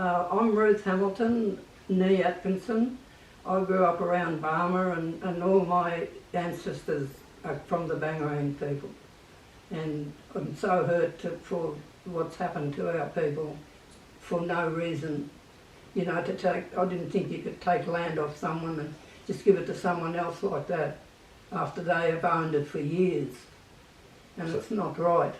I'm Ruth Hamilton, nee Atkinson. I grew up around Barmah and all my ancestors are from the Bangerang people. And I'm so hurt for what's happened to our people for no reason. You know, to take, I didn't think you could take land off someone and just give it to someone else like that after they have owned it for years. And it's not right.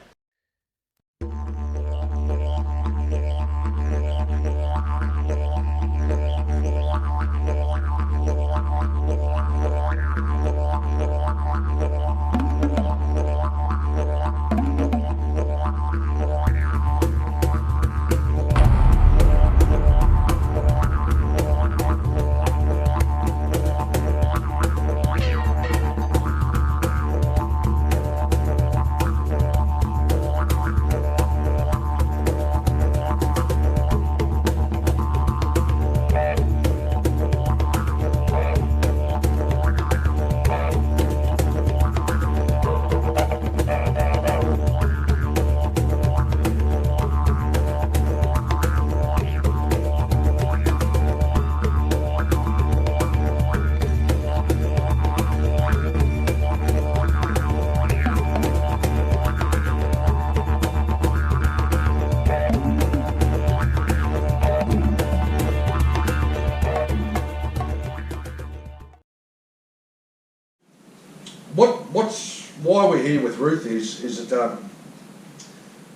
Why we're here with Ruth is that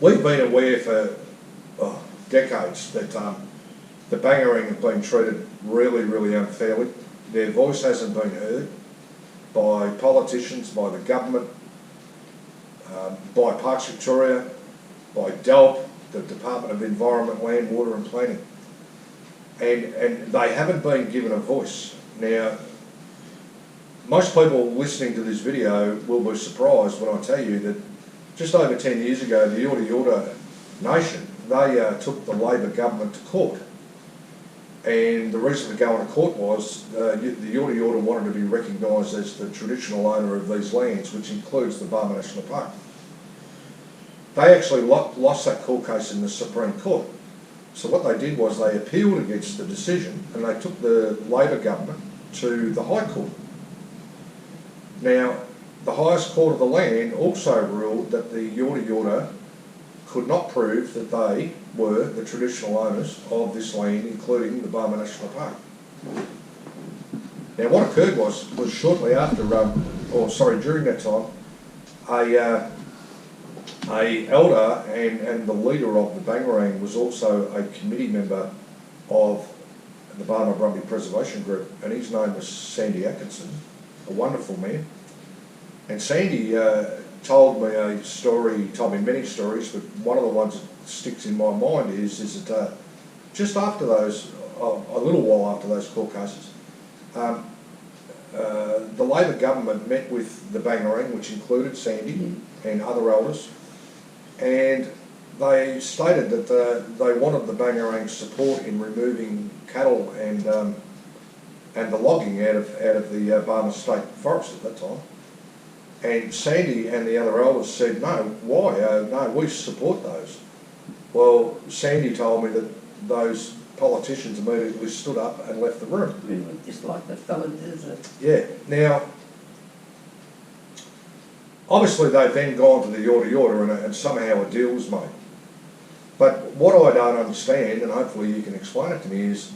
we've been aware for decades that the Bangerang have been treated really unfairly. Their voice hasn't been heard by politicians, by the government, by Parks Victoria, by DELP, the Department of Environment, Land, Water and Planning. And they haven't been given a voice. Now, most people listening to this video will be surprised when I tell you that just over 10 years ago, the Yorta Yorta Nation, they took the Labor government to court. And the reason for going to court was the Yorta Yorta wanted to be recognised as the traditional owner of these lands, which includes the Barmah National Park. They actually lost that court case in the Supreme Court. So what they did was they appealed against the decision and they took the Labor government to the High Court. Now, the highest court of the land also ruled that the Yorta Yorta could not prove that they were the traditional owners of this land, including the Barmah National Park. Now, what occurred was shortly after, during that time, a elder and the leader of the Bangerang was also a committee member of the Barmah Brumby Preservation Group, and his name was Sandy Atkinson, a wonderful man. And Sandy told me a story, told me many stories, but one of the ones that sticks in my mind is that just after those, a little while after those court cases, the Labor government met with the Bangerang, which included Sandy and other elders, and they stated that they wanted the Bangerang's support in removing cattle and the logging out of the Barmah State Forest at that time. And Sandy and the other elders said, no, why? No, we support those. Well, Sandy told me that those politicians immediately stood up and left the room. Just like the fellow did it. Yeah. Now, obviously they've then gone to the Yorta Yorta and somehow a deal was made. But what I don't understand, and hopefully you can explain it to me, is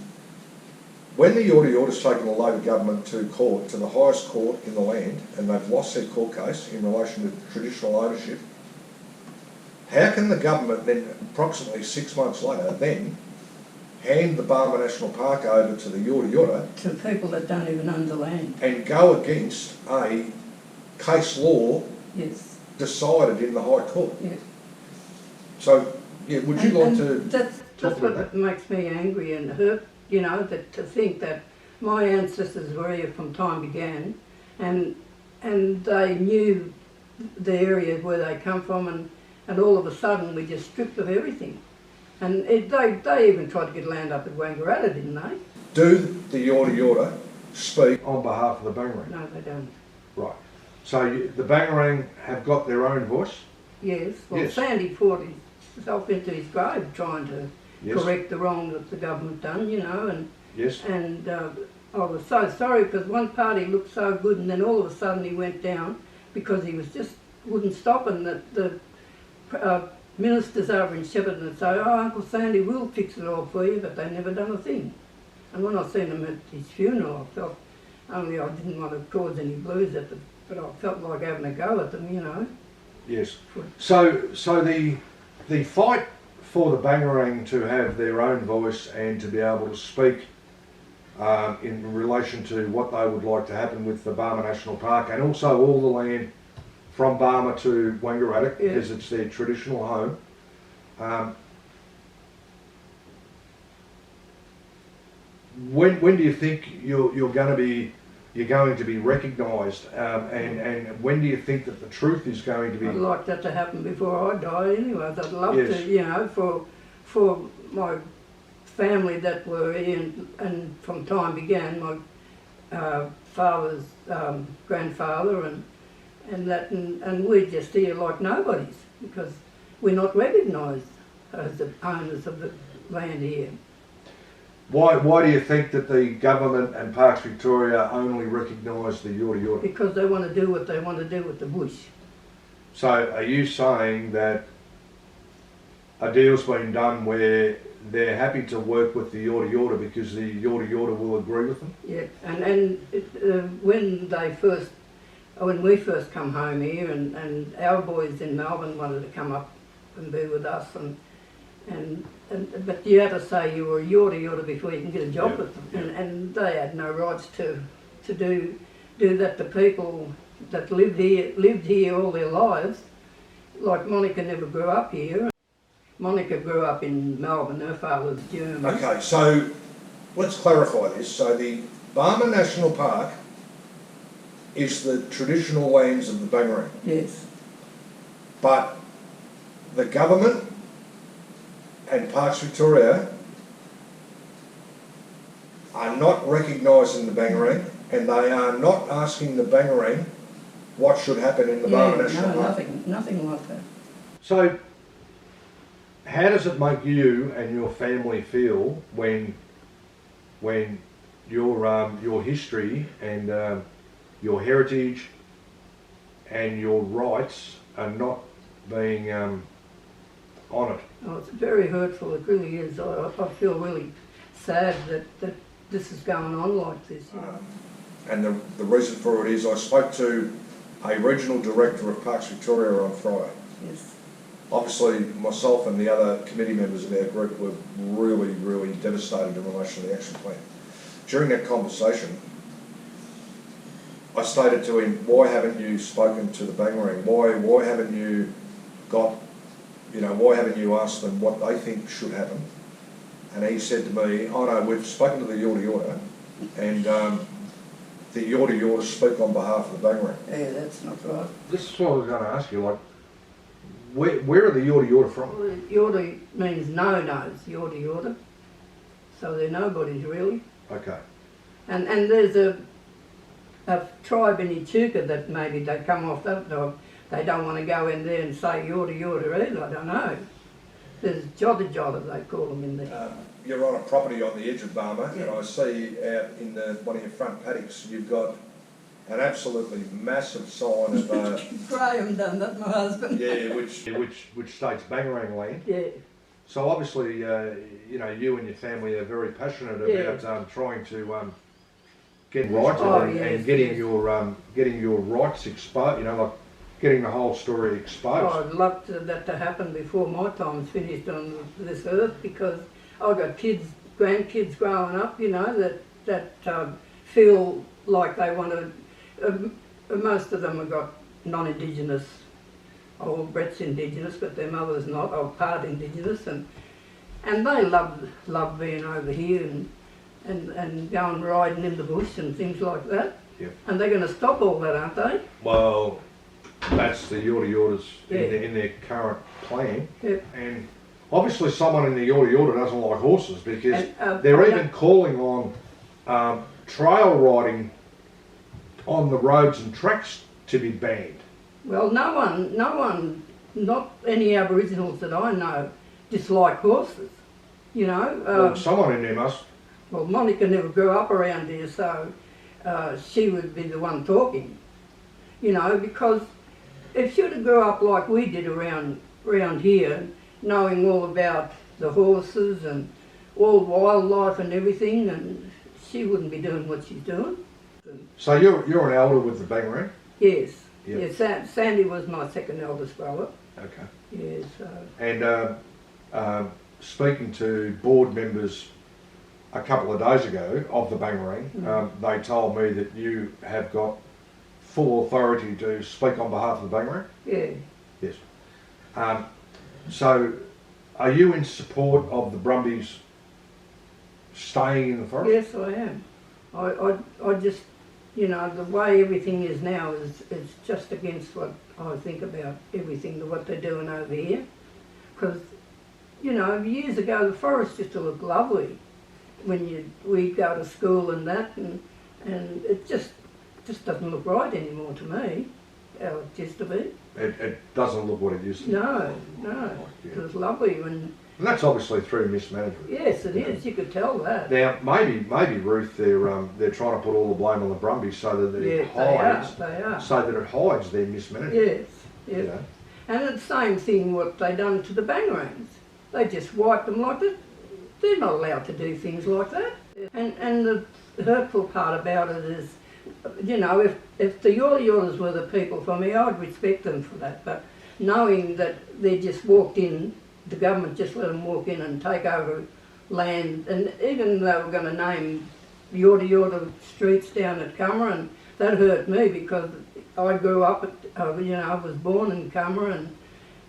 when the Yorta Yorta's taken the Labor government to court, to the highest court in the land, and they've lost their court case in relation to traditional ownership, how can the government then, approximately 6 months later, then hand the Barmah National Park over to the Yorta Yorta to people that don't even own the land and go against a case law decided in the High Court? Yes. So, yeah, would you like to that's what makes me angry and hurt, you know, that to think that my ancestors were here from time began and they knew the area where they come from and all of a sudden we just stripped of everything. And they even tried to get land up at Wangaratta, didn't they? Do the Yorta Yorta speak on behalf of the Bangerang? No, they don't. Right. So the Bangerang have got their own voice? Yes. Well, yes. Sandy poured himself into his grave trying to Yes. correct the wrong that the government done, you know, Yes. and I was so sorry because one party looked so good and then all of a sudden he went down because he was just wouldn't stop, and the ministers over in Shepparton would say, oh, Uncle Sandy will fix it all for you, but they never done a thing. And when I seen him at his funeral, I felt, only I didn't want to cause any blues at them, but I felt like having a go at them, you know. Yes. So the fight for the Bangerang to have their own voice and to be able to speak in relation to what they would like to happen with the Barmah National Park, and also all the land from Barmah to Wangaratta, because it's their traditional home. When do you think you're going to be recognised, and when do you think that the truth is going to be? I'd like that to happen before I die anyways. I'd love Yes. to, you know, for my family that were here and from time began, my father's grandfather and we're just here like nobodies because we're not recognised as the owners of the land here. Why do you think that the government and Parks Victoria only recognise the Yorta Yorta? Because they want to do what they want to do with the bush. So are you saying that a deal's been done where they're happy to work with the Yorta Yorta because the Yorta Yorta will agree with them? Yeah, and when we first come home here, and our boys in Melbourne wanted to come up and be with us, but you had to say you were a Yorta Yorta before you can get a job with them, and they had no rights to do that to people that lived here all their lives. Like Monica never grew up here. Monica grew up in Melbourne. Her father's German. Okay, so let's clarify this. So the Barmah National Park is the traditional lands of the Bangerang, Yes. but the government and Parks Victoria are not recognising the Bangerang, and they are not asking the Bangerang what should happen in the Barmah National Park. Nothing like that. So how does it make you and your family feel when your history and your heritage and your rights are not being honoured? Oh, it's very hurtful, it really is. I feel really sad that this is going on like this. You know. And the reason for it is I spoke to a regional director of Parks Victoria on Friday. Yes. Obviously, myself and the other committee members of our group were really, really devastated in relation to the action plan. During that conversation, I stated to him, why haven't you spoken to the Bangerang? Why haven't you why haven't you asked them what they think should happen? And he said to me, oh no, we've spoken to the Yorta Yorta, and the Yorta Yorta speak on behalf of the Bangerang. Yeah, that's not right. This is what I was going to ask you, like, where are the Yorta Yorta from? Well, Yorta means no-nos, Yorta Yorta. So they're nobodies really. Okay. And there's a tribe in Echuca that maybe they come off that dog. They don't want to go in there and say Yorta Yorta either, I don't know. There's Jotta Jotta, they call them in there. You're on a property on the edge of Barmah, Yeah. and I see out in one of your front paddocks, you've got an absolutely massive sign of Graham done that, my husband. yeah, Which states Bangerang land. Yeah, So obviously, you and your family are very passionate about trying to get rights and getting your rights exposed. Like getting the whole story exposed. I'd love that to happen before my time's finished on this earth, because I've got grandkids growing up, that feel like they want to. Most of them have got non-Indigenous. Old Brett's Indigenous, but their mother's not, or part Indigenous, and they love being over here and going riding in the bush and things like that. Yep. And they're going to stop all that, aren't they? Well, that's the Yorta Yortas Yeah. in their current plan. Yep. And obviously someone in the Yorta Yorta doesn't like horses, because And, they're even calling on trail riding on the roads and tracks to be banned. Well, no one, not any Aboriginals that I know, dislike horses. you know. Well, someone in there must. Well, Monica never grew up around here, so she would be the one talking, you know, because if she'd have grew up like we did around here, knowing all about the horses and all wildlife and everything, and she wouldn't be doing what she's doing. So you're an elder with the Bangerang? Yes. Yep. Yes, Sandy was my second eldest brother. Okay. Yes. And speaking to board members a couple of days ago of the Bangerang, they told me that you have got full authority to speak on behalf of the Bangerang? Yeah. Yes. So are you in support of the Brumbies staying in the forest? Yes, I am. I just, you know, the way everything is now is just against what I think about everything, what they're doing over here. Because, you know, years ago the forest used to look lovely when we'd go to school and that, and it just doesn't look right anymore to me, how it used to be. It doesn't look what it used to. No. Yeah. It was lovely when... And that's obviously through mismanagement. Yes, it is. You could tell that. Now, maybe Ruth, they're trying to put all the blame on the Brumbies so that it hides. They are. So that it hides their mismanagement. Yes. You know? And it's the same thing what they done to the Bangerangs. They just wiped them like that. They're not allowed to do things like that. And the hurtful part about it is, you know, if the Yorta Yortas were the people for me, I'd respect them for that. But knowing that they just walked in, the government just let them walk in and take over land, and even they were going to name Yorta Yorta streets down at Cummer, and that hurt me because I grew up at, you know, I was born in Cummer,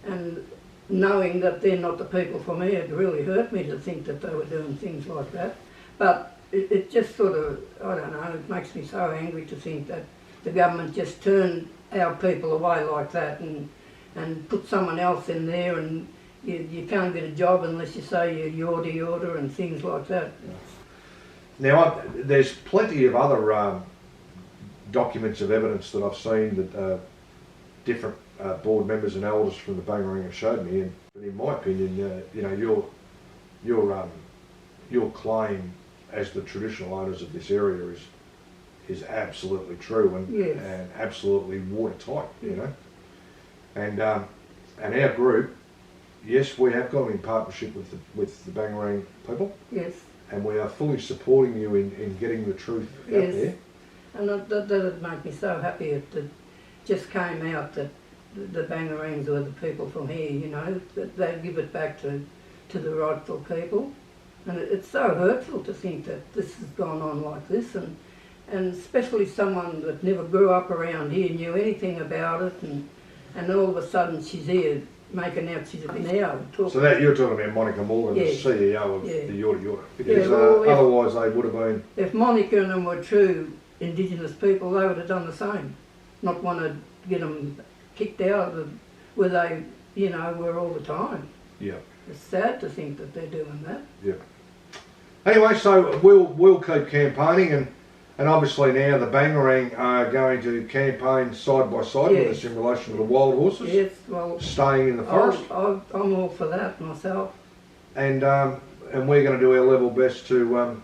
and knowing that they're not the people for me, it really hurt me to think that they were doing things like that. But it just sort of, I don't know, it makes me so angry to think that the government just turned our people away like that and put someone else in there, and you can't get a job unless you say you're Yorta Yorta and things like that. Now, there's plenty of other documents of evidence that I've seen that different board members and elders from the Bangerang have showed me, and in my opinion, you know, your claim as the traditional owners of this area is absolutely true and absolutely watertight, you know. And our group, yes, we have gone in partnership with the Bangerang people. Yes. And we are fully supporting you in getting the truth out there. And that would make me so happy if it just came out that the Bangerangs were the people from here, you know, that they'd give it back to the rightful people. And it's so hurtful to think that this has gone on like this, and especially someone that never grew up around here, knew anything about it, and all of a sudden she's here making out she's now talking. So that you're talking about Monica Morgan, the CEO of the Yorta Yorta, because otherwise they would have been... If Monica and them were true Indigenous people, they would have done the same. Not want to get them kicked out of where they, you know, were all the time. Yeah. It's sad to think that they're doing that. Yeah. Anyway, so we'll keep campaigning, and obviously now the Bangerang are going to campaign side by side with us in relation to the wild horses. Yes, well, staying in the forest. I'm all for that myself. And we're going to do our level best to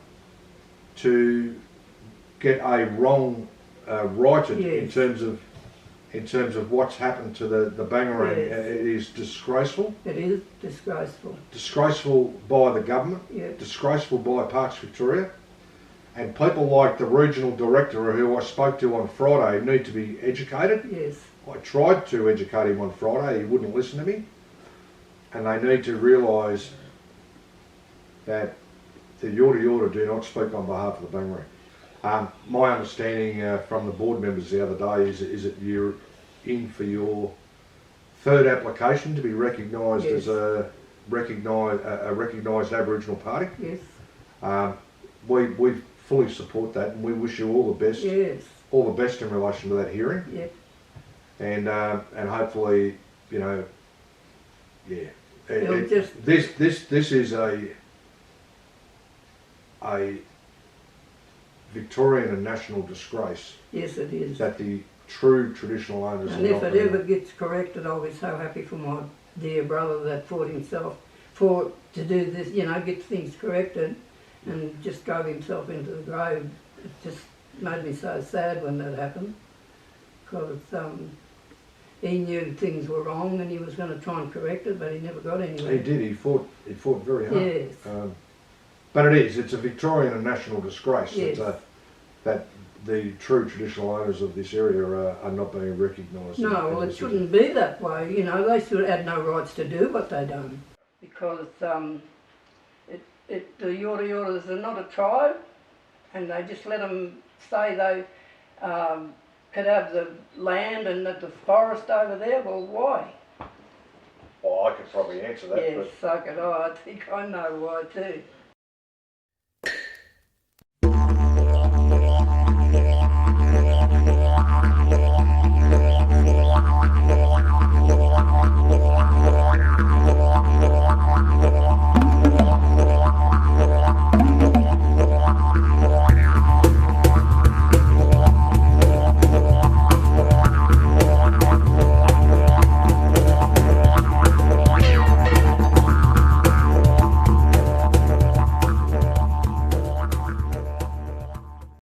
get a wrong righted in terms of what's happened to the Bangerang. Yes. It is disgraceful. It is disgraceful. Disgraceful by the government. Yep. Disgraceful by Parks Victoria. And people like the regional director who I spoke to on Friday need to be educated. Yes. I tried to educate him on Friday, he wouldn't listen to me. And they need to realise that the Yorta Yorta do not speak on behalf of the Bangerang. My understanding from the board members the other day is that you're in for your third application to be recognised as a recognised Aboriginal party. Yes. We fully support that, and we wish you all the best. Yes. All the best in relation to that hearing. Yep. And hopefully, you know, yeah. This is a Victorian and national disgrace. Yes, it is. That the true traditional owners. And if it ever gets corrected, I'll be so happy for my dear brother that fought himself fought to do this, you know, get things corrected, and just drove himself into the grave. It just made me so sad when that happened, because he knew things were wrong and he was going to try and correct it, but he never got anywhere. He did. He fought very hard. Yes. But it's a Victorian and national disgrace Yes. that the true traditional owners of this area are not being recognised. No, well, it shouldn't be that way. You know, they should had no rights to do what they done, because the Yorta Yortas are not a tribe, and they just let them say they could have the land and the forest over there. Well, why? Well, I could probably answer that. Yes, so could I. I think I know why too.